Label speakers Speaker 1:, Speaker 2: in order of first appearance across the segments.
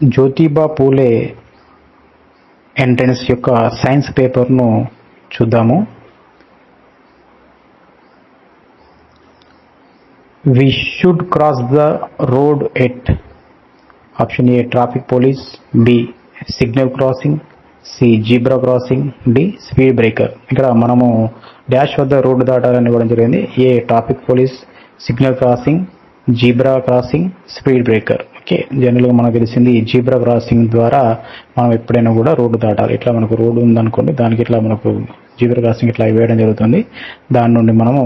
Speaker 1: Jyotiba Phule entrance యొక్క science పేపర్ను చూద్దాము. We should cross the road at option A traffic police, B signal crossing, C zebra crossing, D speed breaker. ఇక్కడ మనము dash వద్ద road దాటాలని ఇవ్వడం జరిగింది. A traffic police, signal crossing, zebra crossing, speed breaker. Okay, జనరల్గా మనకు తెలిసింది zebra crossing ద్వారా మనం ఎప్పుడైనా కూడా రోడ్డు దాటాలి. ఇట్లా మనకు రోడ్డు ఉందనుకోండి, దానికి ఇట్లా మనకు జీబ్రా క్రాసింగ్ ఇట్లా వేయడం జరుగుతుంది. దాని నుండి మనము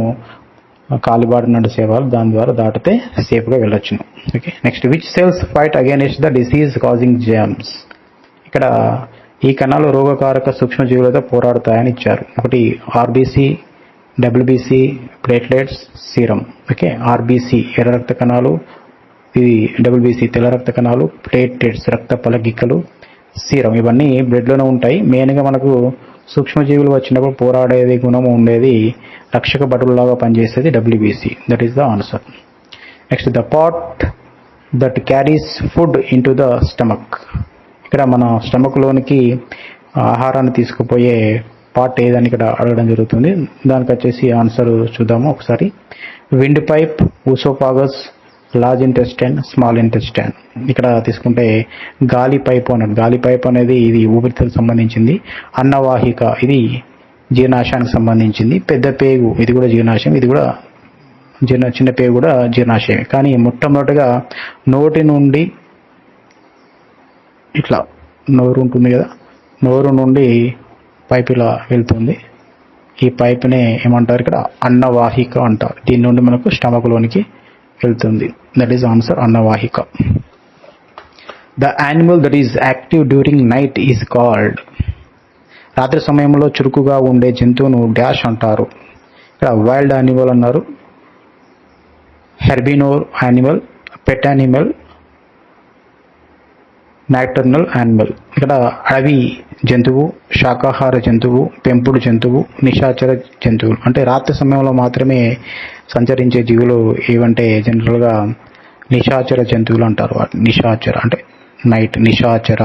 Speaker 1: కాలిబాట నడిచేవాళ్ళు దాని ద్వారా దాటితే సేఫ్గా వెళ్ళొచ్చు. Okay, next which cells fight against the disease causing germs. ఇక్కడ ఈ కణాలు రోగకారక సూక్ష్మజీవులతో పోరాడుతాయని ఇచ్చారు. ఒకటి RBC, WBC, platelets, serum. Okay, RBC ఎర్ర రక్త కణాలు, ఇది డబ్ల్యూబీసీ తెల్ల రక్త కణాలు, ప్లేట్లెట్స్ రక్త పలగికలు, సీరం ఇవన్నీ బ్లడ్లోనే ఉంటాయి. మెయిన్గా మనకు సూక్ష్మజీవులు వచ్చినప్పుడు పోరాడేది గుణము ఉండేది, రక్షక భటుల్లాగా పనిచేసేది WBC. That is the answer. Next the part that carries food in to the stomach. ఇక్కడ మన స్టమక్లోనికి ఆహారాన్ని తీసుకుపోయే పార్ట్ ఏదని ఇక్కడ అడగడం జరుగుతుంది. దానికి వచ్చేసి ఆన్సర్ చూద్దాము ఒకసారి. Wind pipe, oesophagus, large intestine, small intestine. ఇక్కడ తీసుకుంటే గాలి పైపు అన్నది, గాలి పైపు అనేది ఇది ఊపిరితిత్తులకు సంబంధించింది. అన్నవాహిక ఇది జీర్ణాశయానికి సంబంధించింది. పెద్ద పేగు ఇది కూడా జీర్ణాశయం, ఇది కూడా చిన్న పేగు కూడా జీర్ణాశయం. కానీ మొట్టమొదటిగా నోటి నుండి ఇట్లా నోరు ఉంటుంది కదా, నోరు నుండి పైపు ఇలా వెళ్తుంది. ఈ పైపునే ఏమంటారు ఇక్కడ అన్నవాహిక అంటారు. దీని నుండి మనకు స్టమక్లోనికి వెళ్తుంది. దట్ ఈస్ ఆన్సర్, అన్నవాహిక. The animal that is active during night is called. రాత్రి సమయంలో చురుకుగా ఉండే జంతువును డాష్ అంటారు. ఇక్కడ వైల్డ్ యానిమల్ అన్నారు, హెర్బినోర్ యానిమల్, పెట్ యానిమల్, నాక్టర్నల్ యానిమల్. ఇక్కడ అడవి జంతువు, శాకాహార జంతువు, పెంపుడు జంతువు, నిశాచర జంతువులు. అంటే రాత్రి సమయంలో మాత్రమే సంచరించే జీవులు ఏవంటే జనరల్గా నిశాచర జంతువులు అంటారు. నిశాచర అంటే నైట్, నిశాచర,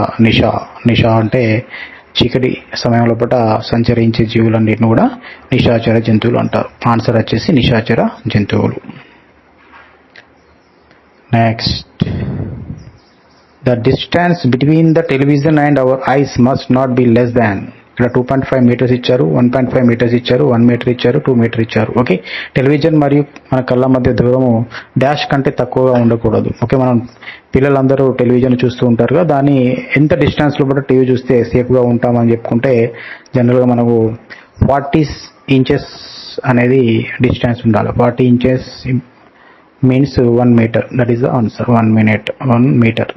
Speaker 1: నిషా అంటే చీకటి సమయంలో పూట సంచరించే జీవులన్నిటిని కూడా నిశాచర జంతువులు అంటారు. ఆన్సర్ వచ్చేసి నిశాచర జంతువులు. Next, the distance between the television and our eyes must not be less than. ఇక్కడ 2.5 మీటర్స్ ఇచ్చారు, 1.5 మీటర్స్ ఇచ్చారు, 1 మీటర్ ఇచ్చారు, 2 మీటర్ ఇచ్చారు. ఓకే, టెలివిజన్ మరియు మన కళ్ళ మధ్య దూరము డాష్ కంటే తక్కువగా ఉండకూడదు. ఓకే, మనం పిల్లలందరూ టెలివిజన్ చూస్తూ ఉంటారు కదా, దాన్ని ఎంత డిస్టెన్స్లో కూడా టీవీ చూస్తే సేఫ్గా ఉంటామని చెప్పుకుంటే జనరల్గా మనకు 40 ఇంచెస్ అనేది డిస్టెన్స్ ఉండాలి. 40 inches means 1 meter. That is the answer, 1 meter.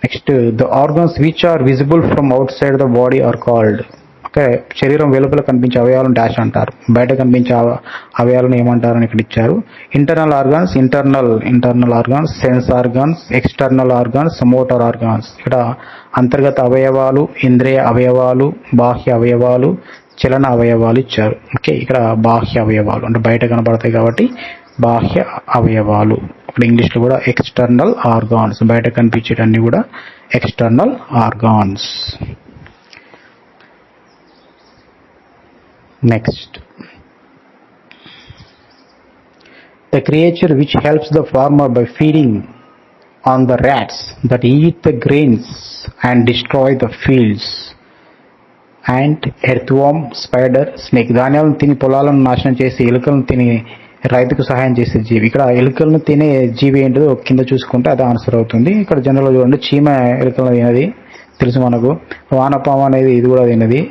Speaker 1: Next, the organs which are visible from outside the body are called. Okay, శరీరం వెలుపల కనిపించే అవయవాలను డాష్ అంటారు. బయట కనిపించే అవయవాలను ఏమంటారని ఇక్కడ ఇచ్చారు. Internal organs, internal organs, sense organs, external organs, motor organs. ఇక్కడ అంతర్గత అవయవాలు, ఇంద్రియ అవయవాలు, బాహ్య అవయవాలు, చలన అవయవాలు ఇచ్చారు. ఓకే, ఇక్కడ బాహ్య అవయవాలు అంటే బయట కనబడతాయి కాబట్టి బాహ్య అవయవాలు. ఇక్కడ ఇంగ్లీష్లో కూడా ఎక్స్టర్నల్ ఆర్గాన్స్, బయట కనిపించేటన్ని కూడా external organs. Next, the creature which helps the farmer by feeding on the rats that eat the grains and destroy the fields and earthworm, spider, snake. ధాన్యాలను తిని పొలాలను నాశనం చేసి ఎలుకలను తిని రైతుకు సహాయం చేసే జీవి. ఇక్కడ ఎలుకలను తినే జీవి ఏంటో కింద చూసుకుంటే అది ఆన్సర్ అవుతుంది. ఇక్కడ జనరల్గా చూడండి, చీమ ఎలుకలను తినది తెలుసు మనకు, వానపాము అనేది ఇది కూడా తినది,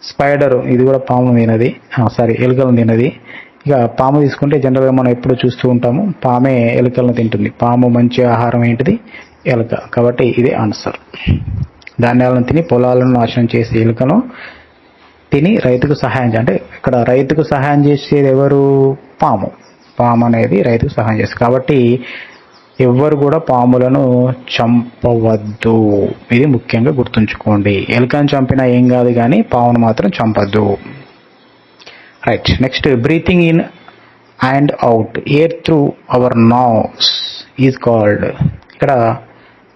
Speaker 1: స్పైడర్ ఇది కూడా పాము తినది, ఎలుకలను తినది. ఇక పాము తీసుకుంటే జనరల్గా మనం ఎప్పుడు చూస్తూ ఉంటాము, పామే ఎలుకలను తింటుంది. పాము మంచి ఆహారం ఏంటిది, ఎలుక. కాబట్టి ఇదే ఆన్సర్. ధాన్యాలను తిని పొలాలను నాశనం చేసే ఎలుకను తిని రైతుకు సహాయం అంటే ఇక్కడ రైతుకు సహాయం చేసేది ఎవరు, పాము. పాము అనేది రైతుకు సహాయం చేస్తుంది. కాబట్టి ఎవ్వరు కూడా పాములను చంపవద్దు, ఇది ముఖ్యంగా గుర్తుంచుకోండి. ఎలుకను చంపినా ఏం కాదు కానీ పామును మాత్రం చంపద్దు. Right, next, breathing in and out air through our nose is called. ఇక్కడ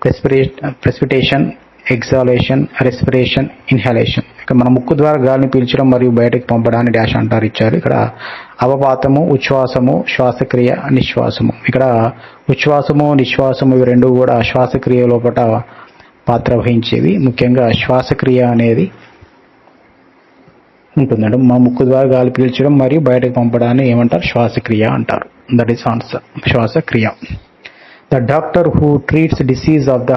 Speaker 1: ప్రెసిపిటేషన్, ఎగ్జాలేషన్, రెస్పిరేషన్, ఇన్హలేషన్. ఇక్కడ మన ముక్కు ద్వారా గాలిని పీల్చడం మరియు బయటకు పంపడాన్ని డాష్ అంటారు ఇచ్చారు. ఇక్కడ అవపాతము, ఉచ్ఛ్వాసము, శ్వాసక్రియ, నిశ్వాసము. ఇక్కడ ఉచ్ఛ్వాసము, నిశ్వాసము ఇవి రెండు కూడా శ్వాసక్రియ లోపల పాత్ర వహించేవి. ముఖ్యంగా శ్వాసక్రియ అనేది ఉంటుందండి. మా ముక్కు ద్వారా గాలి పీల్చడం మరియు బయటకు పంపడాన్ని ఏమంటారు? శ్వాసక్రియ అంటారు. దట్ ఈస్ ఆన్సర్, శ్వాసక్రియ. The doctor who treats disease of the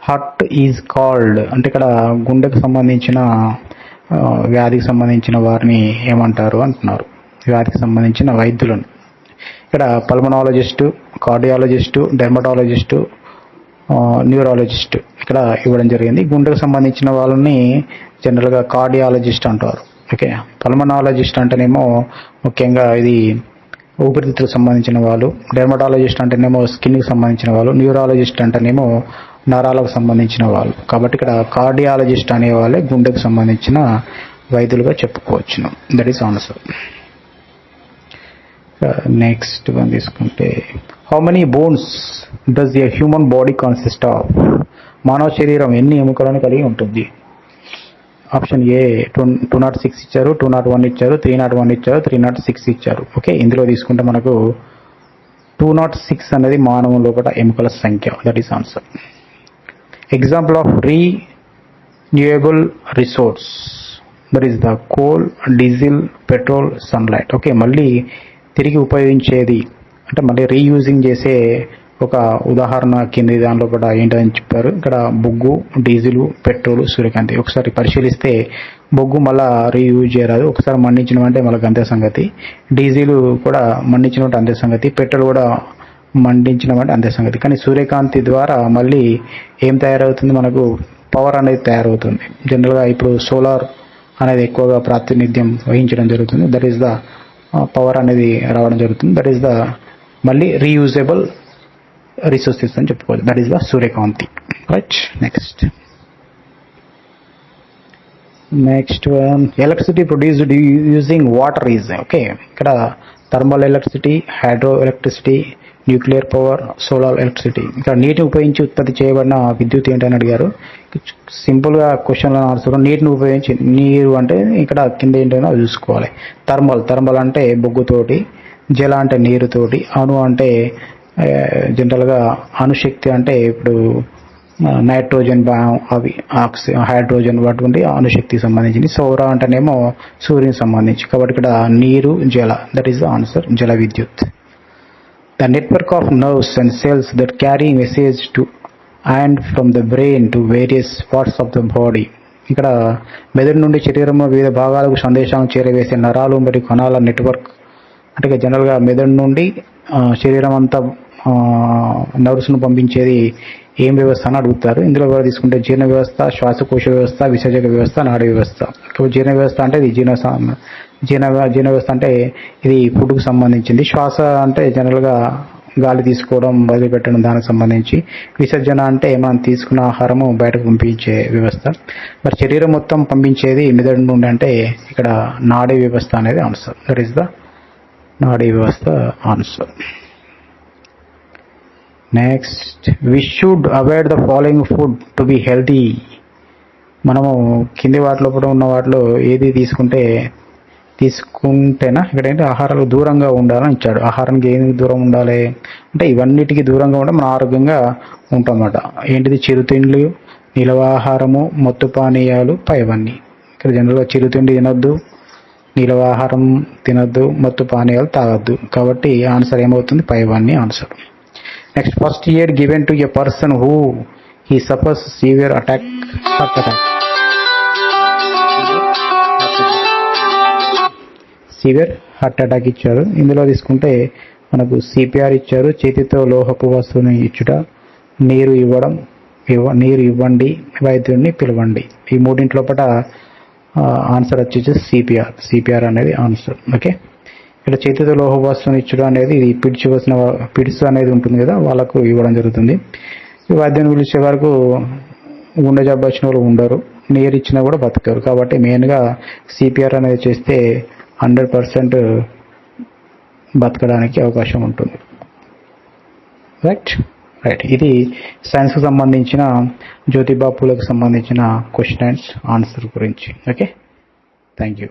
Speaker 1: heart is called అంటే ఇక్కడ గుండెకు సంబంధించిన వ్యాధికి సంబంధించిన వారిని ఏమంటారు అంటున్నారు. వ్యాధికి సంబంధించిన వైద్యులను. ఇక్కడ పల్మనాలజిస్టు, కార్డియాలజిస్టు, డెర్మటాలజిస్టు, న్యూరాలజిస్ట్ ఇక్కడ ఇవ్వడం జరిగింది. గుండెకు సంబంధించిన వాళ్ళని జనరల్గా కార్డియాలజిస్ట్ అంటారు. ఓకే, పల్మనాలజిస్ట్ అంటేనేమో ముఖ్యంగా ఇది ఊపిరితిత్తులకు సంబంధించిన వాళ్ళు, డెర్మటాలజిస్ట్ అంటేనేమో స్కిన్కి సంబంధించిన వాళ్ళు, న్యూరాలజిస్ట్ అంటేనేమో నరాలకు సంబంధించిన వాళ్ళు. కాబట్టి ఇక్కడ కార్డియాలజిస్ట్ అనే వాళ్ళే గుండెకు సంబంధించిన వైద్యులుగా చెప్పుకోవచ్చును. That is answer. Next one తీసుకుంటే how many bones does a human body consist of? మానవ శరీరం ఎన్ని ఎముకలను కలిగి ఉంటుంది? ఆప్షన్ ఏ 206 ఇచ్చారు, 201 ఇచ్చారు, 301 ఇచ్చారు, 306 ఇచ్చారు. ఓకే, ఇందులో తీసుకుంటే మనకు 206 అనేది మానవ లోపల ఎముకల సంఖ్య. That is answer. Example of renewable resource that is the coal, diesel, petrol, sunlight. Okay, మళ్ళీ తిరిగి ఉపయోగించేది అంటే మళ్ళీ రీయూజింగ్ చేసే ఒక ఉదాహరణ కింది దానిలో కూడా ఏంటని చెప్పారు. ఇక్కడ బొగ్గు, డీజిల్, పెట్రోల్, సూర్యకాంతి. ఒకసారి పరిశీలిస్తే బొగ్గు మళ్ళీ రీయూజ్ చేయరాదు. ఒకసారి మండించినవంటే మళ్ళీ అంతే సంగతి. డీజిల్ కూడా మండించినట్టు అంతే సంగతి. పెట్రోల్ కూడా మండించినవంటే అంతే సంగతి. కానీ సూర్యకాంతి ద్వారా మళ్ళీ ఏం తయారవుతుంది? మనకు పవర్ అనేది తయారవుతుంది. జనరల్గా ఇప్పుడు సోలార్ అనేది ఎక్కువగా ప్రాతినిధ్యం వహించడం జరుగుతుంది. దట్ ఈస్ ద పవర్ అనేది రావడం జరుగుతుంది. దట్ ఈస్ ద మళ్ళీ రీయూజబుల్ రిసోర్సెస్ అని చెప్పుకోవచ్చు. దట్ ఈస్ ద సూర్యకాంతి. Right, next electricity produced using water is. Okay, ఇక్కడ thermal electricity, hydro electricity, nuclear power, solar electricity. ఇక్కడ నీటిని ఉపయోగించి ఉత్పత్తి చేయబడిన విద్యుత్ ఏంటని అడిగారు. సింపుల్గా క్వశ్చన్లో ఆన్సర్ నీటిని ఉపయోగించి, నీరు అంటే ఇక్కడ కింద ఏంటో చూసుకోవాలి. థర్మల్ అంటే బొగ్గుతోటి, జల అంటే నీరుతోటి, అణు అంటే జనరల్గా అణుశక్తి అంటే ఇప్పుడు నైట్రోజన్, అవి హైడ్రోజన్ అటువంటి అణుశక్తికి సంబంధించింది. సౌర అంటేనేమో సూర్యునికి సంబంధించి. కాబట్టి ఇక్కడ నీరు, జల. దట్ ఈస్ ద ఆన్సర్, జల విద్యుత్. The network of nerves and cells that carry message to and from the brain to various parts of the body. ఇక్కడ మెదడు నుండి శరీరంలో వివిధ భాగాలకు సందేశాలను చేరవేసే నరాలు మరియు కణాల నెట్వర్క్. అంటే జనరల్గా మెదడు నుండి శరీరం అంతా నర్వ్స్ను పంపించేది ఏం వ్యవస్థ అని అడుగుతారు. ఇందులో కూడా తీసుకుంటే జీర్ణ వ్యవస్థ, శ్వాసకోశ వ్యవస్థ, విసర్జక వ్యవస్థ, నాడీ వ్యవస్థ. జీర్ణ వ్యవస్థ అంటే ఇది జీర్ణ వ్యవస్థ అంటే ఇది ఫుడ్కు సంబంధించింది. శ్వాస అంటే జనరల్గా గాలి తీసుకోవడం, వదిలిపెట్టడం దానికి సంబంధించి. విసర్జన అంటే మనం తీసుకున్న ఆహారము బయటకు పంపించే వ్యవస్థ. మరి శరీరం మొత్తం పంపించేది మెదడు నుండి అంటే ఇక్కడ నాడీ వ్యవస్థ అనేది ఆన్సర్. దట్ ఈస్ ద నాడీ వ్యవస్థ answer. Next, we should avoid the following food to be healthy. మనము కింది వాటిలో కూడా ఉన్న వాటిలో ఏది తీసుకుంటేనా ఇక్కడ ఏంటి ఆహారాలకు దూరంగా ఉండాలని ఇచ్చాడు. ఆహారానికి ఏది దూరం ఉండాలి అంటే ఇవన్నిటికీ దూరంగా ఉంటే మనం ఆరోగ్యంగా ఉంటామన్నమాట. ఏంటిది? చిరుతిండ్లు, నిలవాహారము, మత్తు పానీయాలు, పైవన్నీ. ఇక్కడ జనరల్గా చిరుతిండి తినొద్దు, నిలవాహారం తినొద్దు, మత్తు పానీయాలు తాగొద్దు. కాబట్టి ఆన్సర్ ఏమవుతుంది? పైవన్నీ answer. Next, first aid given to a person who he suffers severe heart attack. Severe heart attack ఇచ్చారు. ఇందులో తీసుకుంటే మనకు సిపిఆర్ ఇచ్చారు. చేతితో లోహపు వస్తువుని ఇచ్చుట, నీరు ఇవ్వండి, వైద్యుడిని పిలవండి. ఈ మూడింటిలోపట ఆన్సర్ వచ్చేసి సిపిఆర్ అనేది ఆన్సర్. ఓకే, ఇక్కడ చేతితో లోహ వస్తువుని ఇచ్చడం అనేది ఇది పిడిచి అనేది ఉంటుంది కదా, వాళ్ళకు ఇవ్వడం జరుగుతుంది. ఈ వైద్యుని పిలిచే వరకు గుండె జబ్బు వచ్చిన వాళ్ళు ఉండరు, నీరు ఇచ్చినా కూడా బతకరు. కాబట్టి మెయిన్గా సిపిఆర్ అనేది చేస్తే 100% బతకడానికి అవకాశం ఉంటుంది. రైట్, రైట్, ఇది సైన్స్కి సంబంధించిన జ్యోతిబా పూలకు సంబంధించిన క్వశ్చన్ అండ్ ఆన్సర్ గురించి. Okay, thank you.